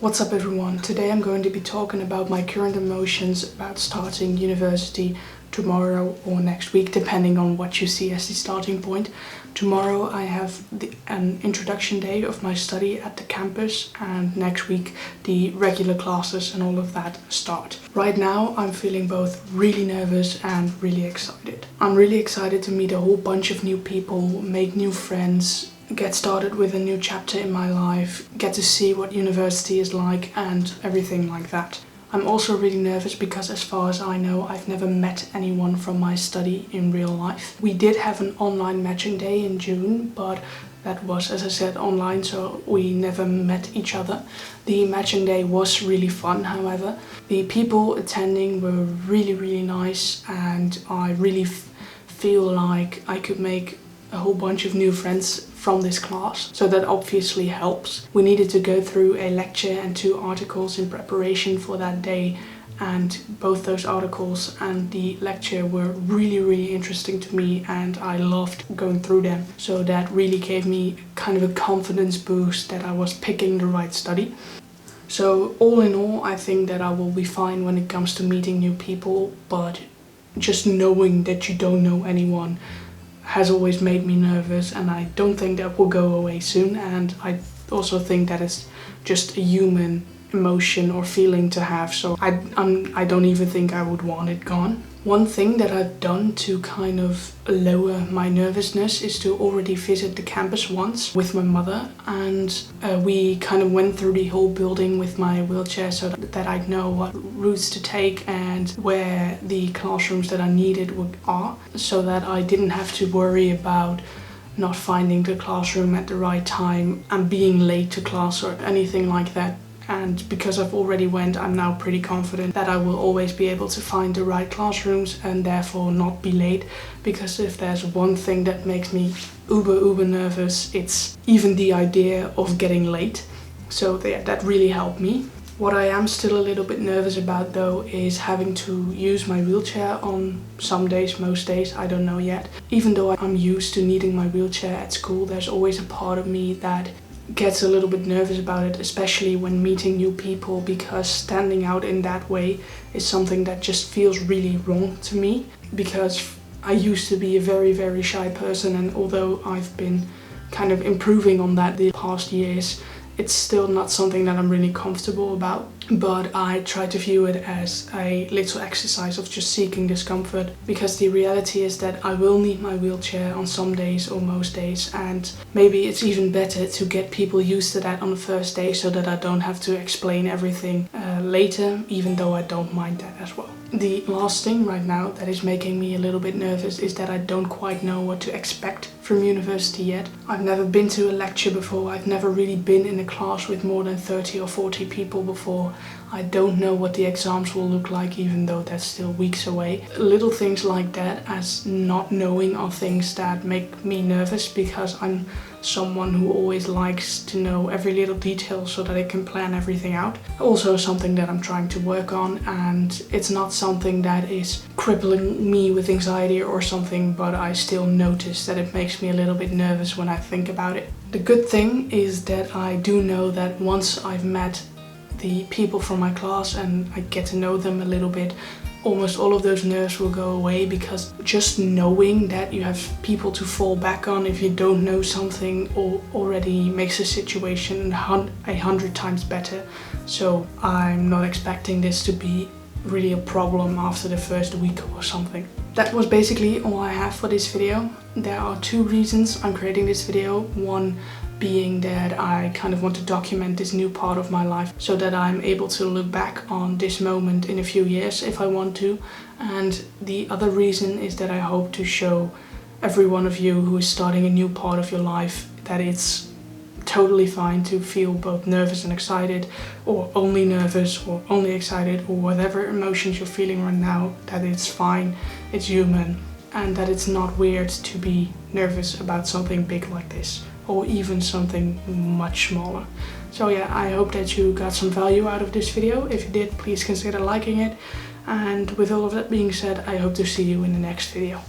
What's up everyone? Today I'm going to be talking about my current emotions about starting university tomorrow or next week, depending on what you see as the starting point. Tomorrow I have an introduction day of my study at the campus, and next week the regular classes and all of that start. Right now I'm feeling both really nervous and really excited. I'm really excited to meet a whole bunch of new people, make new friends, get started with a new chapter in my life, get to see what university is like and everything like that. I'm also really nervous because, as far as I know, I've never met anyone from my study in real life. We did have an online matching day in June, but that was, as I said, online, so we never met each other. The matching day was really fun, however. The people attending were really nice, and I really feel like I could make a whole bunch of new friends from this class, so that obviously helps. We needed to go through a lecture and 2 articles in preparation for that day, and both those articles and the lecture were really interesting to me, and I loved going through them. So that really gave me kind of a confidence boost that I was picking the right study. So all in all, I think that I will be fine when it comes to meeting new people, but just knowing that you don't know anyone has always made me nervous, and I don't think that will go away soon, and I also think that it's just a human emotion or feeling to have, so I don't even think I would want it gone. One thing that I've done to kind of lower my nervousness is to already visit the campus once with my mother, and we kind of went through the whole building with my wheelchair so that I'd know what routes to take and where the classrooms that I needed are, so that I didn't have to worry about not finding the classroom at the right time and being late to class or anything like that. And because I've already went, I'm now pretty confident that I will always be able to find the right classrooms and therefore not be late. Because if there's one thing that makes me uber nervous, it's even the idea of getting late. So that really helped me. What I am still a little bit nervous about though is having to use my wheelchair on some days, most days, I don't know yet. Even though I'm used to needing my wheelchair at school, there's always a part of me that gets a little bit nervous about it, especially when meeting new people, because standing out in that way is something that just feels really wrong to me, because I used to be a very shy person, and although I've been kind of improving on that the past years, it's still not something that I'm really comfortable about. But I try to view it as a little exercise of just seeking discomfort, because the reality is that I will need my wheelchair on some days or most days, and maybe it's even better to get people used to that on the first day so that I don't have to explain everything later, even though I don't mind that as well. The last thing right now that is making me a little bit nervous is that I don't quite know what to expect from university yet. I've never been to a lecture before, I've never really been in a class with more than 30 or 40 people before. I don't know what the exams will look like, even though that's still weeks away. Little things like that as not knowing are things that make me nervous, because I'm someone who always likes to know every little detail so that I can plan everything out. Also something that I'm trying to work on, and it's not something that is crippling me with anxiety or something, but I still notice that it makes me a little bit nervous when I think about it. The good thing is that I do know that once I've met the people from my class and I get to know them a little bit, almost all of those nerves will go away, because just knowing that you have people to fall back on if you don't know something already makes the situation 100 times better. So I'm not expecting this to be really a problem after the first week or something. That was basically all I have for this video. There are 2 reasons I'm creating this video. One being that I kind of want to document this new part of my life so that I'm able to look back on this moment in a few years if I want to. And the other reason is that I hope to show every one of you who is starting a new part of your life that it's totally fine to feel both nervous and excited, or only nervous or only excited, or whatever emotions you're feeling right now, that it's fine, it's human, and that it's not weird to be nervous about something big like this, or even something much smaller. So yeah, I hope that you got some value out of this video. If you did, please consider liking it. And with all of that being said, I hope to see you in the next video.